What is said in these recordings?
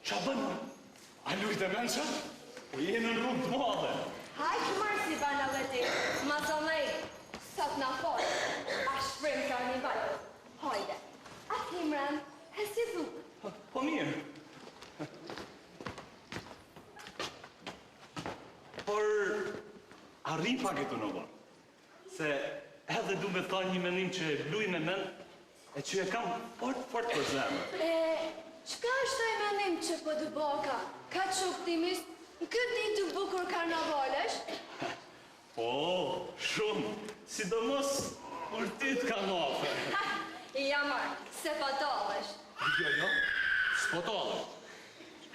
Qa bënë? A lujt e menqa? Po jenë në rrugë të madhe. Hajtë marë si bana dhe ti, ma zonaj, sot në forë, a shprim karnival. Hajde, a timran, e si dhuk. Po mirë. Por, arri pak e të në bërë. Se edhe du me thaj një menim që luj me men, e që e kam fort për zemë. Qka është e menim që po të boka, ka që optimist, në këtë ditë të bukur karnavalesh? Po, shumë, sidomos kur ti t'ka nafe. Ja marë, se patalesh. Jo, s'potalesh.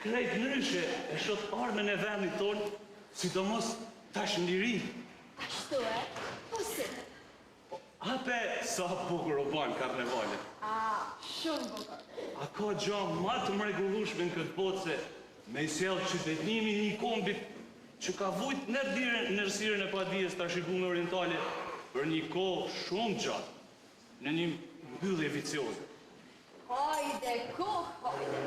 Krejt nëryshe e shot armen e vendit tonë, sidomos tash në liri. Ashtu e? Po si? Ape sa bukur o banë karnevalet. Shumë bukur. A ka gjamë ma të mrekullueshme në këtë botë se me i sjellë qytetnimi një kombit që ka vujt nërësirën e padijes të shikume orientale për një kohë shumë gjatë në një mbyllje vicioze. Hajde, hajde.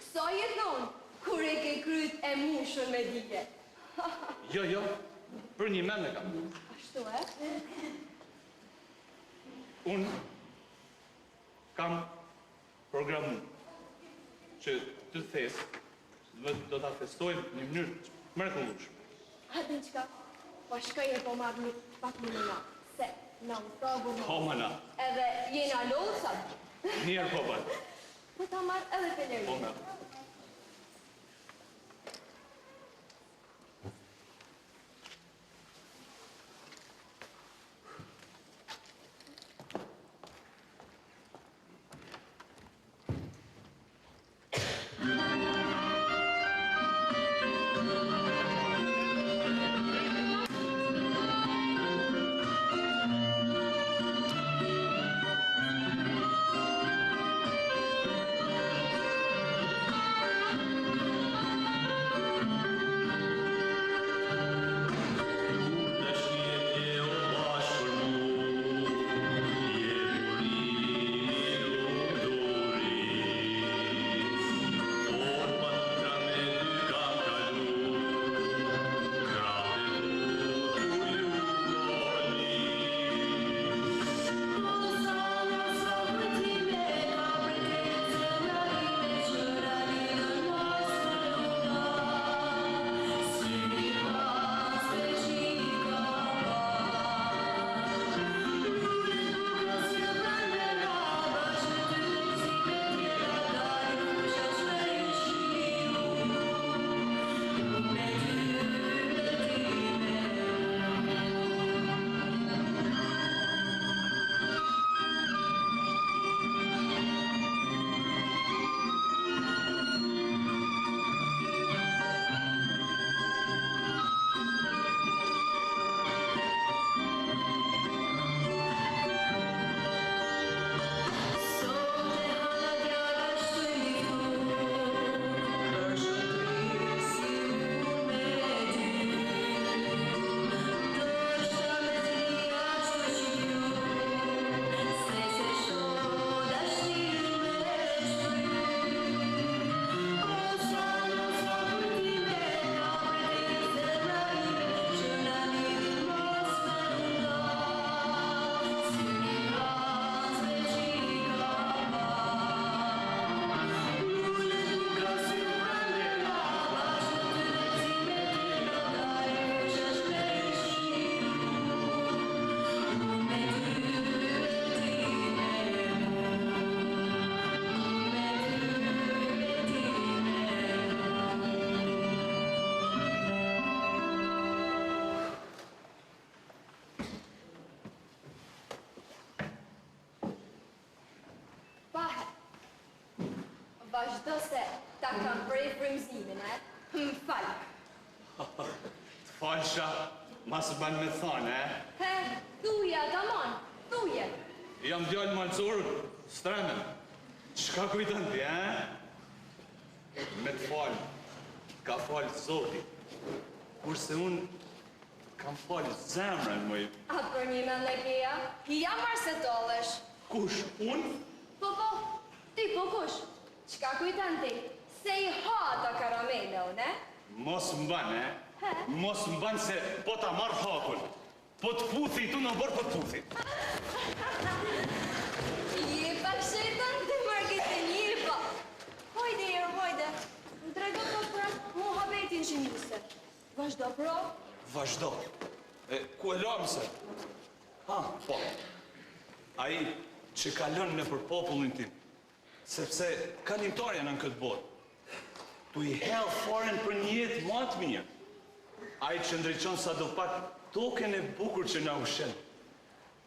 Kësa je thonë, kur e ke kryt e mushën me dike. Jo, për një men e kam. Ashtu e? Unë kam programu që të thesë do të festojmë një mënyrë mrekullueshme. Hadin qka, po shkaj e po marrë një pak më në, se në utobu në. Po mëna. Edhe jena losat. Njerë po bënë. Po ta marrë edhe pelerin. Po mëna. Vazhdo se ta kam prej frymëzimin, e? Më falë. Të falësha, masë banë me thanë, e? Thuja, tamon, thuje. Jam djallë malëcorë, stremen. Qka kujtën ti, e? Me të falë, ka falë Zoti. Kurse unë kam falë zemrën, mëj. A për një me lekeja, ja marë se tolesh. Kush, unë? Po, ti po kush? Qka kujtën ti? Se i ha Mos m'ban, Mos m'ban se po ta marr hakun. Po të puthi tu në bërë po të puthi. Je pak shetan të marketin, je pa. Hojde, hojde. Më trego po pra muhabetin që njëse. Vazhdo, pro? Vazhdo. Ku e lamë se? Po. Ai që kalon në për popullin tim. Sepse kalimtarja në këtë botë. Tu i hell foren për një jetë më të mirë. Ai që ndriçon sa do pak token e bukur që na ushen.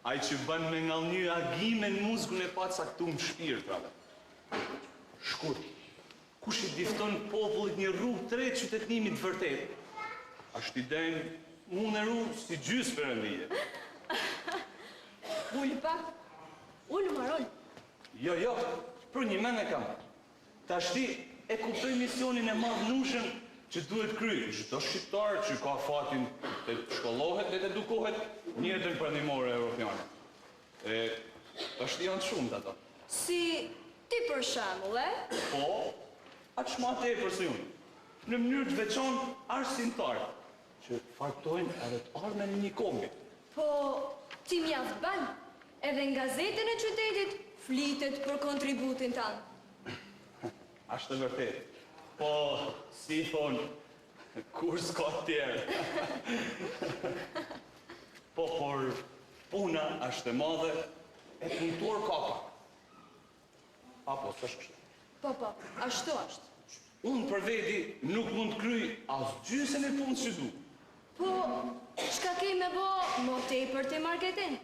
Ai që bën me ngallny agime në muskun e pa caktuar në shpirtrave. Shkurt. Kush i difton popullit një rrugë të re qytetënimit të vërtetë? Ashtë i den unë e rrugë si gjysë perëndije. Ullë pak. Ullë marol. Jo, për një men e kam. Tashti e kuptoj misionin e madhnushëm që duhet kryej. Çdo shqiptar që ka fatin të shkollohet dhe të edukohet në jetën perëndimore europiane. Tashti janë shumë ato. Si ti për shembull, Po, aq më tepër se unë. Në mënyrë të veçantë arsimtar, që faktojnë edhe të ardhmen në një kombi. Po, ti mjaft ban. Edhe në gazetën e qytetit flitet për kontributin tanë. Ashtë të vërtet. Po, si thonë, kur s'ka tjerë. Po, por puna ashtë e madhe e punëtor kapa. Apo, s'është kështë. Po, ashtu ashtë. Unë për veti nuk mund të kryj as gjysën e punës që du. Po, shka ke me bo më tepër të marketin?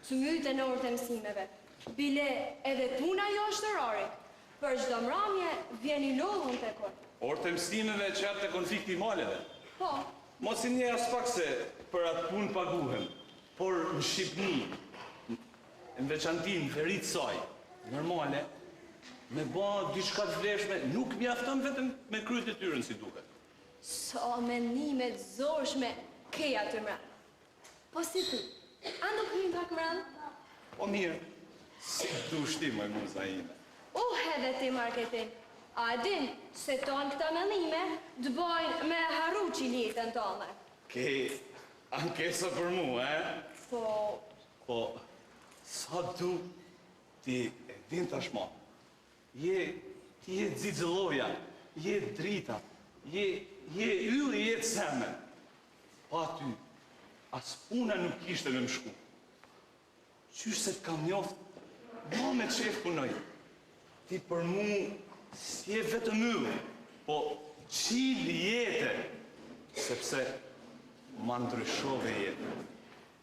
Të mytë në orë të mësimeve. Bile edhe puna jo është orari. Për çdo mramje vjen i lodhën të kon. Orë të mësimeve që atë të konflikti maleve. Po. Mos i një as pak se për atë punë paguhem, por në Shqipni, në veçanti në verit saj, normale, me ba diçka të vlefshme, nuk mjafton vetëm me kryet e tyren si duket. So mendime të zorshme keja të mra. Po si tu, ando këmin pak mran? Po mirë, si du shtim e muza ime. Edhe ti marketin. A din se tonë këta mendime të bojnë me harru qiljetën tonë. Ke ankesa për mu, Po, sa du ti e din tashma. Ti je xixëlloja, je drita, je ylli, je të semen. Pa ty, as puna nuk ishte me më shku. Qysh se të kam njoft, ma me qef punoj. Ti për mu si e vetëm yllë, po qili jetë, sepse ma ndryshove jetë.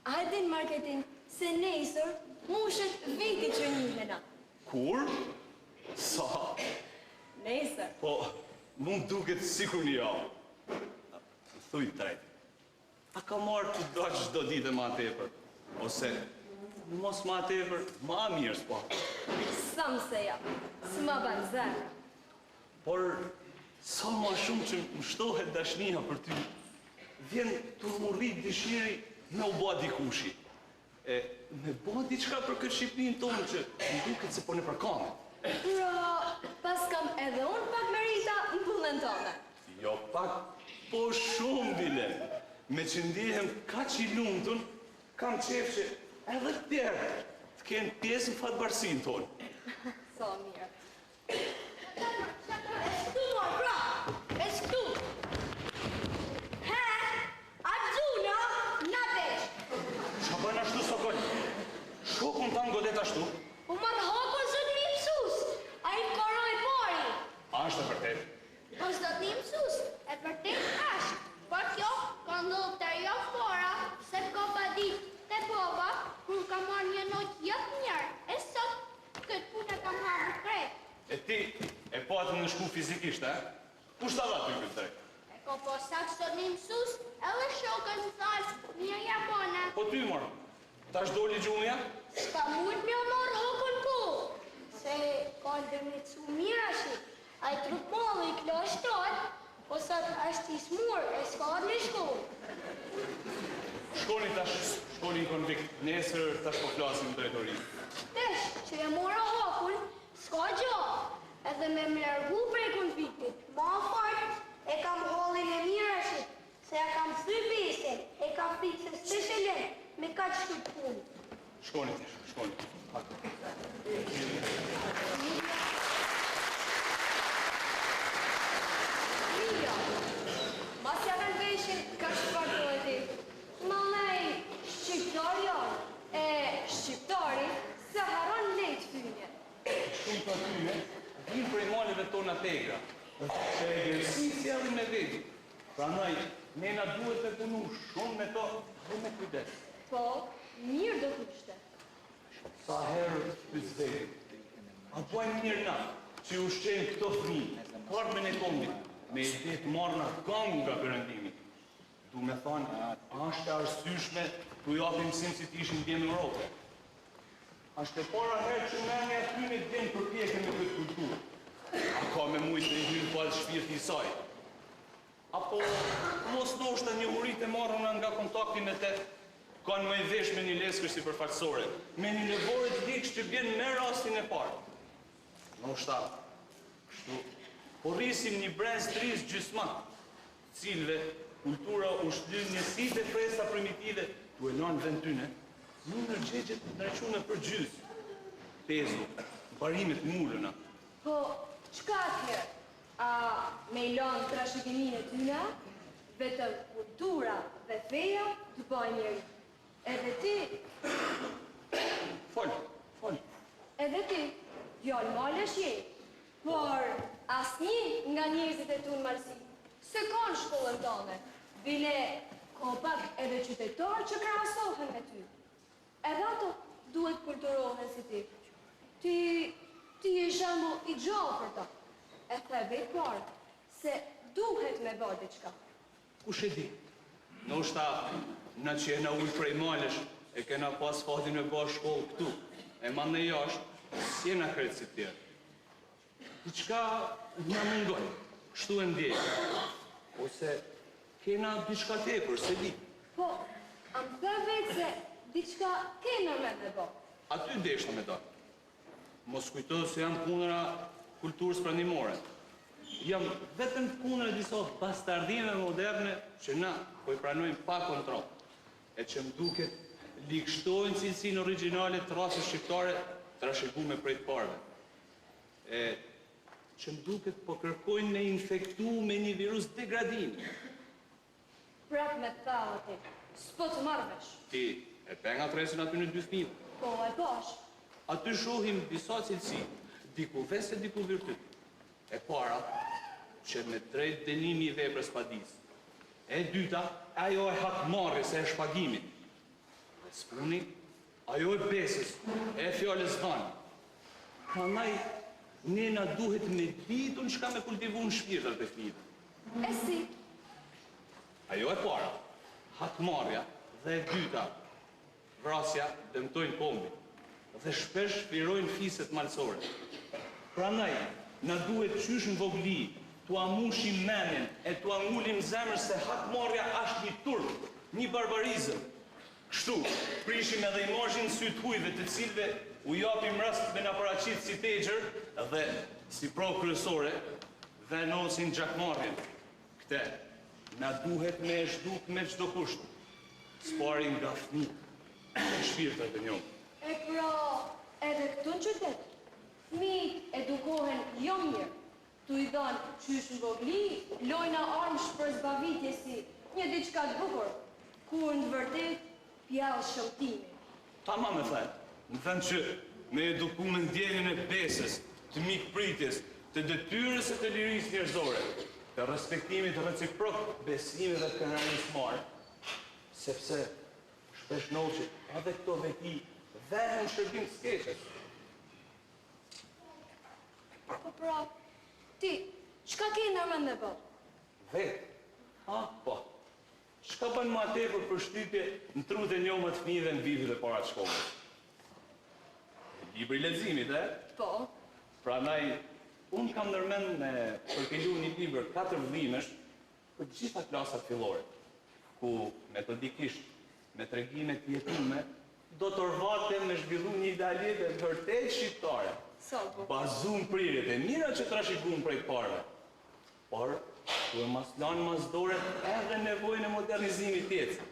A din marketin se nesër mushet veti që njihena. Kur? Sa? Nesër. Po, mund duket sikur një javë. Thuj drejt. A ka marrë të daqë çdo ditë ma tepër? Ose, mos ma tepër, ma mirë s'po. Sam se ja, s'ma ban zërë. Por, sa ma shumë që më shtohet dashnia për ty, vjen të më rrit dëshiri me u ba dikushi. Me ba diçka për këtë Shqipnin tonë që më duket se po në përkame. Pra, pas kam edhe unë pak merita në punën tonë. Jo pak, po shumë bile. Me që ndihem ka që i lumëtun, kam qef që edhe të tjerë të kenë pjesë në fatbarsin tonë. So mirë. Eshtu mor, pra! Eshtu! A gjuna, na veç! Qa bën ashtu sokoj? Shokun ta ngodet ashtu? U marrë hakon së të një mësus! A i koroj pori! A është e vërtet? Po s'do t'ni mësus, e vërtet është. Por kjo ka ndodhë të jo fora, se ka pa ditë të baba, kur ka marrë një notë jëtë njërë, e sot këtë punë kam hapur krejt. E ti, e po atë në shku fizikisht, Kush ta dha ty këtë drejt? E ko po sa që t'ni mësus, edhe shokën më thash një japone. Po ty mor, tash doli gjumja? S'ka mund me o marrë hokën ku, se ka ndërmicu mirashi, a i trupolli i klo shtot, po sot është i smur, e s'ka me shku. Shkoni në konvikt, nesër tash po flasim në drejtori. Tesh, që e mora hapun, s'ka gjo, edhe me më largu prej konviktit. Ma fort, e kam hallin e mi që të punë. Shkoni të shkoni. Mija, mas ja kanë veshin ka shpartoj ti. Malaj, shqiptarja e shqiptari se haron lejt fynje. Shumë të atyne, vinë prej maleve tona tegra. Se e gërësi si arri me vedi. Pra naj, nena duhet të punu shumë me to dhe me kujdes. Po, mirë do kushte. Sa herë të zvedi. A bojnë mirë na, që u shqenë këto fëmi, parme në kombit, me i të marrë nga gang nga përëndimi. Du me thonë, ashtë e arsyshme të japim sim si t'ishin djenë në Europë. Ashtë e para herë që me aty me djenë përpjekën me këtë kulturë. A ka me mujtë në hyrë falë shpirti i saj. Apo, mos në është një hurit e marrën nga kontakti me te, kanë më i vesh me një leskër si përfaqësore, me një nevorit dikës që bjenë me rastin e parë. Në është ta, kështu, po rrisim një brez të rizë gjysmat, cilve kultura u shlynë njësit e presa primitive, tu e lanë vend tyne, në nërgjegjet të nërqune për gjysë, pezu, barimet mullëna. Po, qka atëherë? A me i lanë trashëgimin e tyne, vetëm kultura dhe feja të bëjnë njëri. Edhe ti... Fol. Edhe ti, fjallë malesh je, por asnjë nga njerëzit e tu në malësi, se kanë shkollën tone, bile ko pak edhe qytetarë që krahasohen me ty. Edhe ato duhet kulturohen si ti. Ti e shembull i gjallë për ta. E the vetë parë, se duhet me bërë diçka. Kush e di? Në është ta, na që e na ullë prej malesh, e kena pas fatin me bërë shkollë këtu, e ma në jashtë, si e na kretë si tjerë. Diçka nga mungoj, shtu e ndjekë, ose kena diçka tepër, se di. Po, am the vetë se diçka kena me bërë. Aty deshta me ta. Mos kujto se jam punëra kulturës pranimore. Jam vetëm punër e disa bastardime moderne që na po i pranojmë pa kontrol. E që më duket likshtojnë cilësinë origjinale të rasës shqiptare trashëgume prej të parëve. E që më duket po kërkojnë me infektu me një virus degradimi. Prap me të thallë ti, s'po të marrësh. Ti e penga tresin aty në dy fëmijë. Po e posh. Aty shohim disa cilësi, diku vesë e diku virtyt. E para, që me drejt dënimi i veprës padis. E dyta, ajo e hakmarrjes e shpagimit. Dhe spuni, ajo e besës, e fjallës dhanë. Prandaj, nena duhet me ditun çka me kultivu në shpirtat e fëmijëve. E si? Ajo e para, hakmarrja, dhe e dyta, vrasja dëmtojnë kombin. Dhe shpesh firojnë fiset malësore. Prandaj, na duhet qysh në vogli, tu amushim menin e tu angullim zemër se hakmarrja është një turp, një barbarizëm. Kështu, prishim edhe imazhin syt hujve të cilve u japim rast me na paraqit si tegjer dhe si provë kryesore venosin gjakmarrjen. Këte, na duhet me e zhduk me çdo kusht. Spari nga fëmijë, shpirtat e njohur. E pra, edhe këtu në qytet, fëmijët edukohen jo mirë. Tu i dhanë qysh në vogli, lojna armësh për zbavitje si një diçka të bukur, kur në vërtet pjallë shëmtimi. Tamam me thajt, në thënë që me eduku me ndjenjën e besës, të mikpritjes, të detyrës e të lirisë njerëzore, të respektimit reciprok besimit dhe kënaqësisë, sepse shpesh noqit edhe këto veti vehen shërbim të skeqes. Po pra, ti, çka ke nërmend me bë? Vetë? Po. Çka bën më tepër për shtypje në trut e njohur të fëmijëve në vitet e para të shkollës? Libri leximit, Po. Prandaj, unë kam ndërmend me përkelu një libër 4 vëllimesh për të gjitha klasat fillore, ku metodikisht, me tregime të jetume, do të orvate me zhvillu një idealit e vërtet shqiptare. Bazum prirjet e mira që trashëguan prej parëve. Por, duhet mas lanë mas dore edhe nevojën e modernizimit tjetër.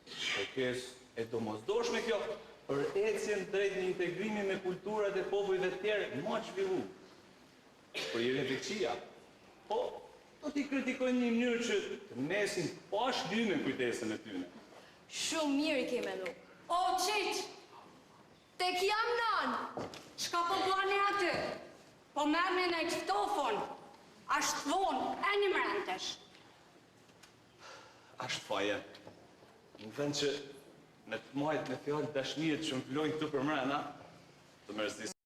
Kërkesë e domosdoshme kjo për ecjen drejt një integrimi me kulturat e popujve të tjerë më të zhvilluar. Për Ireveçia, po, do t'i kritikojnë një mënyrë që të mesin pash dy me kujtesën e tyne. Shumë mirë i ke mendu. O, qiq! Tek jam nën! Qka po bani aty? Po merrni në ktofon. Ashtë vonë, e një mrentesh. Ashtë faje. Në vend që me të majtë me fjallë dashnijet që më fillojnë këtu për mrena, të mërëzdisë.